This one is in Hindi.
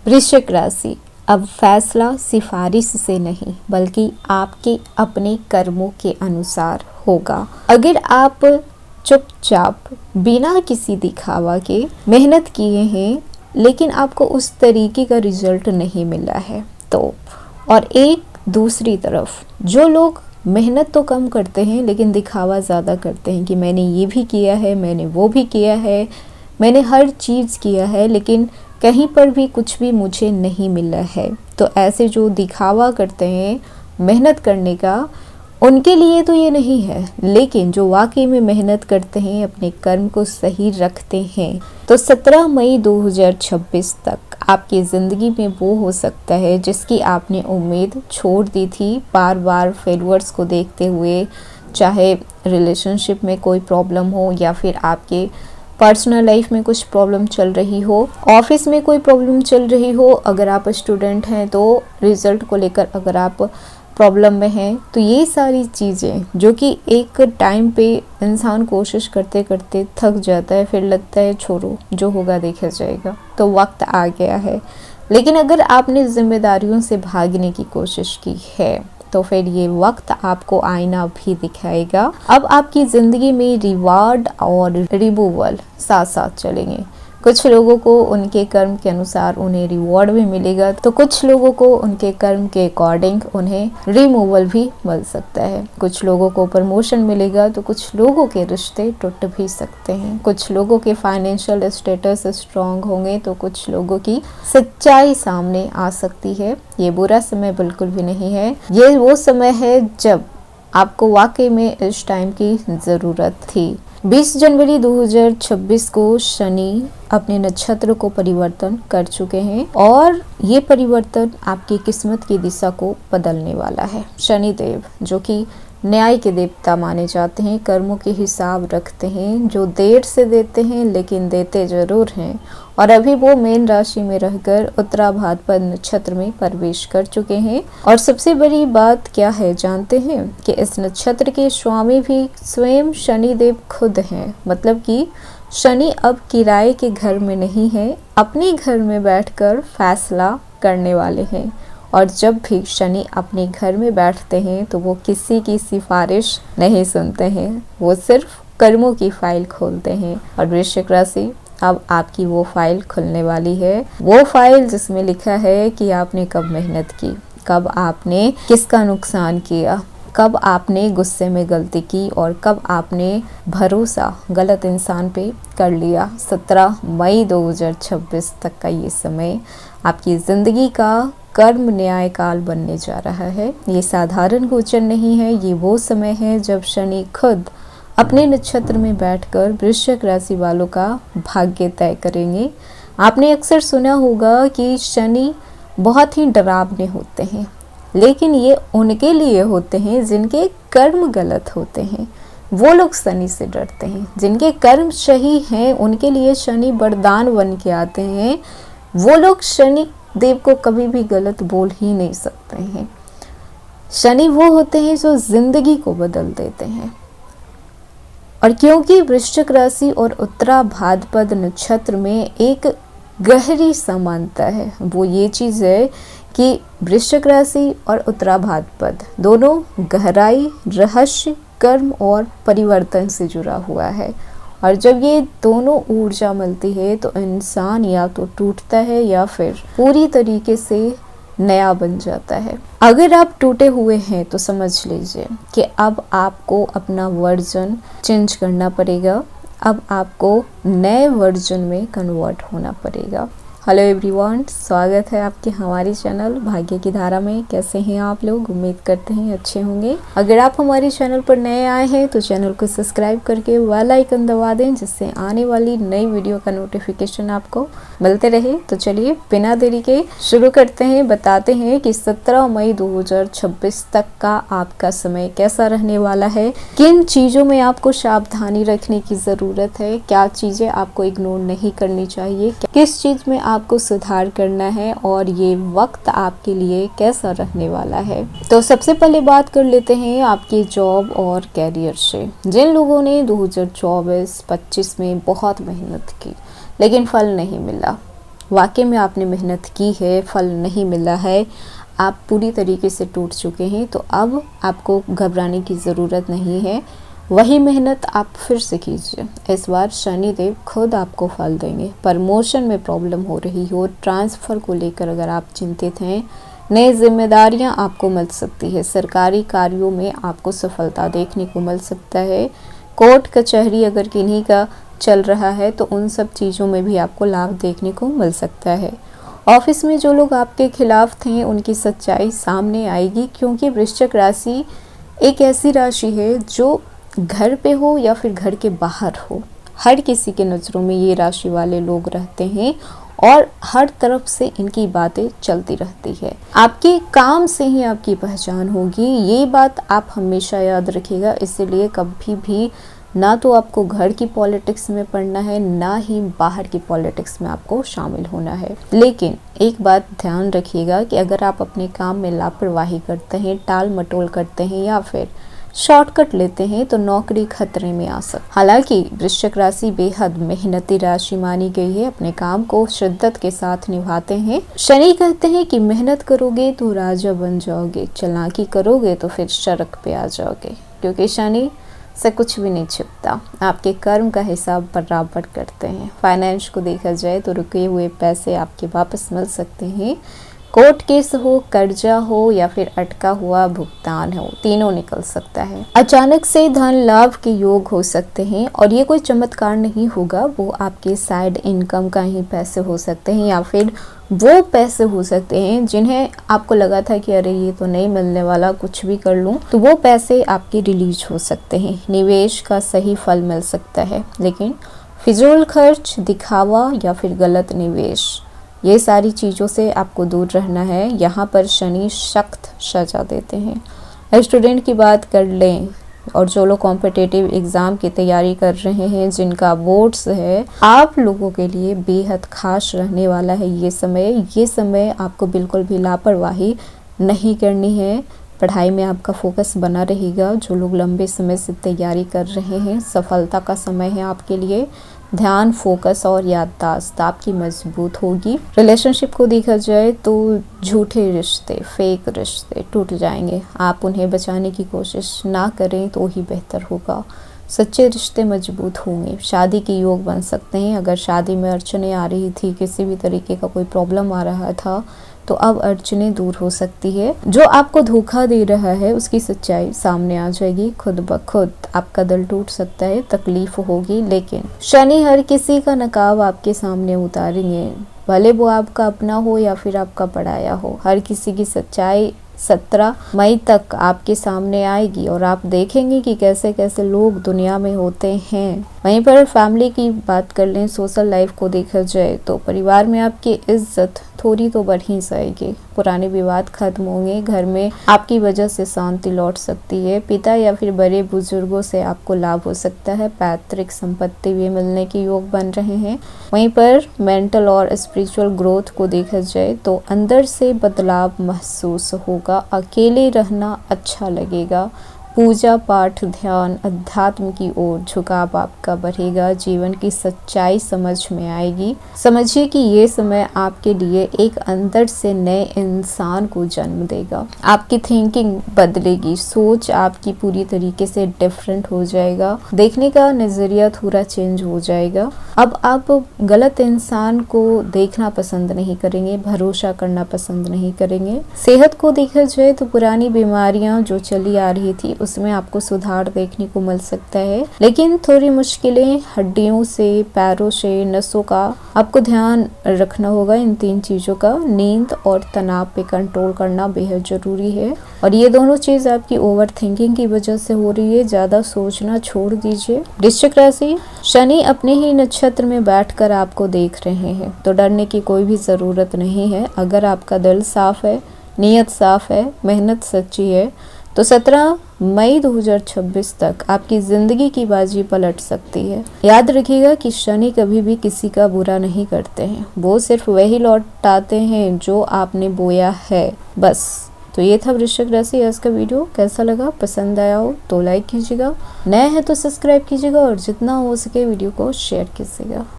वृश्चिक राशि, अब फैसला सिफारिश से नहीं बल्कि आपके अपने कर्मों के अनुसार होगा। अगर आप चुपचाप बिना किसी दिखावा के मेहनत किए हैं लेकिन आपको उस तरीके का रिजल्ट नहीं मिला है तो, और एक दूसरी तरफ जो लोग मेहनत तो कम करते हैं लेकिन दिखावा ज़्यादा करते हैं कि मैंने ये भी किया है, मैंने वो भी किया है, मैंने हर चीज़ किया है लेकिन कहीं पर भी कुछ भी मुझे नहीं मिला है, तो ऐसे जो दिखावा करते हैं मेहनत करने का, उनके लिए तो ये नहीं है। लेकिन जो वाकई में मेहनत करते हैं, अपने कर्म को सही रखते हैं, तो 17 मई 2026 तक आपकी ज़िंदगी में वो हो सकता है जिसकी आपने उम्मीद छोड़ दी थी। बार बार फेलियर्स को देखते हुए, चाहे रिलेशनशिप में कोई प्रॉब्लम हो या फिर आपके पर्सनल लाइफ में कुछ प्रॉब्लम चल रही हो, ऑफिस में कोई प्रॉब्लम चल रही हो, अगर आप स्टूडेंट हैं तो रिज़ल्ट को लेकर अगर आप प्रॉब्लम में हैं, तो ये सारी चीज़ें जो कि एक टाइम पे इंसान कोशिश करते करते थक जाता है, फिर लगता है छोड़ो जो होगा देखा जाएगा, तो वक्त आ गया है। लेकिन अगर आपने जिम्मेदारियों से भागने की कोशिश की है तो फिर ये वक्त आपको आईना भी दिखाएगा। अब आपकी ज़िंदगी में रिवार्ड और रिमूवल साथ साथ चलेंगे। कुछ लोगों को उनके कर्म के अनुसार उन्हें रिवॉर्ड भी मिलेगा, तो कुछ लोगों को उनके कर्म के अकॉर्डिंग उन्हें रिमूवल भी मिल सकता है। कुछ लोगों को प्रमोशन मिलेगा तो कुछ लोगों के रिश्ते टूट भी सकते हैं। कुछ लोगों के फाइनेंशियल स्टेटस स्ट्रांग होंगे तो कुछ लोगों की सच्चाई सामने आ सकती है। ये बुरा समय बिल्कुल भी नहीं है, ये वो समय है जब आपको वाकई में इस टाइम की ज़रूरत थी। 20 जनवरी 2026 को शनि अपने नक्षत्र को परिवर्तन कर चुके हैं और ये परिवर्तन आपकी किस्मत की दिशा को बदलने वाला है। शनि देव जो कि न्याय के देवता माने जाते हैं, कर्मों के हिसाब रखते हैं, जो देर से देते हैं लेकिन देते जरूर हैं, और अभी वो मीन राशि में रहकर उत्तरा भाद्रपद नक्षत्र में प्रवेश कर चुके हैं। और सबसे बड़ी बात क्या है जानते हैं कि इस नक्षत्र के स्वामी भी स्वयं शनि देव खुद हैं। मतलब कि शनि अब किराए के घर में नहीं है, अपने घर में बैठकर फैसला करने वाले हैं। और जब भी शनि अपने घर में बैठते हैं तो वो किसी की सिफारिश नहीं सुनते हैं, वो सिर्फ कर्मों की फाइल खोलते हैं। और वृश्चिक राशि, अब आपकी वो फाइल खुलने वाली है, वो फाइल जिसमें लिखा है कि आपने कब मेहनत की, कब आपने किसका नुकसान किया, कब आपने गुस्से में गलती की और कब आपने भरोसा गलत इंसान पे कर लिया। 17 मई 2026 तक का ये समय आपकी ज़िंदगी का कर्म न्याय काल बनने जा रहा है। ये साधारण गोचर नहीं है, ये वो समय है जब शनि खुद अपने नक्षत्र में बैठकर वृश्चिक राशि वालों का भाग्य तय करेंगे। आपने अक्सर सुना होगा कि शनि बहुत ही डरावने होते हैं, लेकिन ये उनके लिए होते हैं जिनके कर्म गलत होते हैं। वो लोग शनि से डरते हैं, जिनके कर्म सही हैं उनके लिए शनि वरदान बन के आते हैं। वो लोग शनि देव को कभी भी गलत बोल ही नहीं सकते हैं। शनि वो होते हैं जो जिंदगी को बदल देते हैं। और क्योंकि वृश्चिक राशि और उत्तरा भाद्रपद नक्षत्र में एक गहरी समानता है, वो ये चीज़ है कि वृश्चिक राशि और उत्तरा भाद्रपद दोनों गहराई, रहस्य, कर्म और परिवर्तन से जुड़ा हुआ है। और जब ये दोनों ऊर्जा मिलती है तो इंसान या तो टूटता है या फिर पूरी तरीके से नया बन जाता है। अगर आप टूटे हुए हैं तो समझ लीजिए कि अब आपको अपना वर्जन चेंज करना पड़ेगा, अब आपको नए वर्जन में कन्वर्ट होना पड़ेगा। हेलो एवरीवन, स्वागत है आपके हमारे चैनल भाग्य की धारा में। कैसे हैं आप लोग? उम्मीद करते हैं अच्छे होंगे। अगर आप हमारे चैनल पर नए आए हैं तो चैनल को सब्सक्राइब करके बेल आइकन दबा दें, जिससे आने वाली नई वीडियो का नोटिफिकेशन आपको मिलते रहे। तो चलिए बिना देरी के शुरू करते हैं। बताते हैं कि 17 मई 2026 तक का आपका समय कैसा रहने वाला है, किन चीज़ों में आपको सावधानी रखने की ज़रूरत है, क्या चीज़ें आपको इग्नोर नहीं करनी चाहिए, किस चीज़ में आपको सुधार करना है और ये वक्त आपके लिए कैसा रहने वाला है। तो सबसे पहले बात कर लेते हैं आपके जॉब और कैरियर से। जिन लोगों ने 2024-25 में बहुत मेहनत की लेकिन फल नहीं मिला, वाकई में आपने मेहनत की है, फल नहीं मिला है, आप पूरी तरीके से टूट चुके हैं, तो अब आपको घबराने की ज़रूरत नहीं है। वही मेहनत आप फिर से कीजिए। इस बार शनिदेव खुद आपको फल देंगे। प्रमोशन में प्रॉब्लम हो रही हो, ट्रांसफ़र को लेकर अगर आप चिंतित हैं, नई जिम्मेदारियां आपको मिल सकती है, सरकारी कार्यों में आपको सफलता देखने को मिल सकता है। कोर्ट कचहरी अगर किन्हीं का चल रहा है तो उन सब चीज़ों में भी आपको लाभ देखने को मिल सकता है। ऑफिस में जो लोग आपके खिलाफ थे उनकी सच्चाई सामने आएगी, क्योंकि वृश्चिक राशि एक ऐसी राशि है जो घर पे हो या फिर घर के बाहर हो, हर किसी के नज़रों में ये राशि वाले लोग रहते हैं और हर तरफ से इनकी बातें चलती रहती है। आपके काम से ही आपकी पहचान होगी, ये बात आप हमेशा याद रखिएगा। इसीलिए कभी भी ना तो आपको घर की पॉलिटिक्स में पढ़ना है, ना ही बाहर की पॉलिटिक्स में आपको शामिल होना है। लेकिन एक बात ध्यान रखिएगा कि अगर आप अपने काम में लापरवाही करते हैं, टाल मटोल करते हैं या फिर शॉर्टकट लेते हैं तो नौकरी खतरे में आ सकती। हालांकि वृश्चिक राशि बेहद मेहनती राशि मानी गई है, अपने काम को शिद्दत के साथ निभाते हैं। शनि कहते हैं कि मेहनत करोगे तो राजा बन जाओगे, चालाकी करोगे तो फिर सड़क पे आ जाओगे, क्योंकि शनि से कुछ भी नहीं छिपता। आपके कर्म का हिसाब बराबर करते हैं। फाइनेंस को देखा जाए तो रुके हुए पैसे आपके वापस मिल सकते हैं। कोर्ट केस हो, कर्जा हो या फिर अटका हुआ भुगतान हो, तीनों निकल सकता है। अचानक से धन लाभ के योग हो सकते हैं और ये कोई चमत्कार नहीं होगा, वो आपके साइड इनकम का ही पैसे हो सकते हैं या फिर वो पैसे हो सकते हैं जिन्हें आपको लगा था कि अरे ये तो नहीं मिलने वाला, कुछ भी कर लूं, तो वो पैसे आपके रिलीज हो सकते हैं। निवेश का सही फल मिल सकता है, लेकिन फिजूल खर्च, दिखावा या फिर गलत निवेश, ये सारी चीज़ों से आपको दूर रहना है। यहाँ पर शनि सख्त सजा देते हैं। स्टूडेंट की बात कर लें और जो लोग कॉम्पिटिटिव एग्ज़ाम की तैयारी कर रहे हैं, जिनका बोर्ड्स है, आप लोगों के लिए बेहद खास रहने वाला है ये समय। ये समय आपको बिल्कुल भी लापरवाही नहीं करनी है। पढ़ाई में आपका फोकस बना रहेगा। जो लोग लंबे समय से तैयारी कर रहे हैं, सफलता का समय है आपके लिए। ध्यान, फोकस और याददाश्त आपकी मजबूत होगी। रिलेशनशिप को देखा जाए तो झूठे रिश्ते, फेक रिश्ते टूट जाएंगे। आप उन्हें बचाने की कोशिश ना करें तो ही बेहतर होगा। सच्चे रिश्ते मजबूत होंगे। शादी के योग बन सकते हैं। अगर शादी में अड़चने आ रही थी, किसी भी तरीके का कोई प्रॉब्लम आ रहा था, तो अब अड़चने दूर हो सकती है। जो आपको धोखा दे रहा है उसकी सच्चाई सामने आ जाएगी। खुद ब खुद आपका दिल टूट सकता है, तकलीफ होगी, लेकिन शनि हर किसी का नकाब आपके सामने उतारेंगे, भले वो आपका अपना हो या फिर आपका पराया हो। हर किसी की सच्चाई 17 मई तक आपके सामने आएगी और आप देखेंगे कि कैसे कैसे लोग दुनिया में होते हैं। वहीं पर फैमिली की बात कर लें, सोशल लाइफ को देखा जाए तो परिवार में आपकी इज्जत थोड़ी तो बढ़ ही जाएगी। पुराने विवाद खत्म होंगे। घर में आपकी वजह से शांति लौट सकती है। पिता या फिर बड़े बुजुर्गों से आपको लाभ हो सकता है। पैतृक संपत्ति भी मिलने के योग बन रहे हैं। वहीं पर मेंटल और स्पिरिचुअल ग्रोथ को देखा जाए तो अंदर से बदलाव महसूस होगा। अकेले रहना अच्छा लगेगा। पूजा पाठ, ध्यान, अध्यात्म की ओर झुकाव आपका बढ़ेगा। जीवन की सच्चाई समझ में आएगी। समझिए कि ये समय आपके लिए एक अंदर से नए इंसान को जन्म देगा। आपकी थिंकिंग बदलेगी, सोच आपकी पूरी तरीके से डिफरेंट हो जाएगा। देखने का नजरिया थोड़ा चेंज हो जाएगा। अब आप गलत इंसान को देखना पसंद नहीं करेंगे, भरोसा करना पसंद नहीं करेंगे। सेहत को देखा जाए तो पुरानी बीमारियां जो चली आ रही थी उसमें आपको सुधार देखने को मिल सकता है, लेकिन थोड़ी मुश्किलें हड्डियों से, पैरों से, नसों का आपको ध्यान रखना होगा। इन 3 चीजों का, नींद और तनाव पे कंट्रोल करना बेहद जरूरी है। और ये दोनों चीज आपकी ओवर थिंकिंग की वजह से हो रही है। ज्यादा सोचना छोड़ दीजिए। वृश्चिक राशि, शनि अपने ही नक्षत्र में बैठकर आपको देख रहे हैं, तो डरने की कोई भी जरूरत नहीं है। अगर आपका दिल साफ है, नीयत साफ है, मेहनत सच्ची है, तो 17 मई 2026 तक आपकी जिंदगी की बाजी पलट सकती है। याद रखिएगा कि शनि कभी भी किसी का बुरा नहीं करते हैं, वो सिर्फ वही लौटाते हैं जो आपने बोया है, बस। तो ये था वृश्चिक राशि आज का वीडियो। कैसा लगा? पसंद आया हो तो लाइक कीजिएगा, नए हैं तो सब्सक्राइब कीजिएगा और जितना हो सके वीडियो को शेयर कीजिएगा।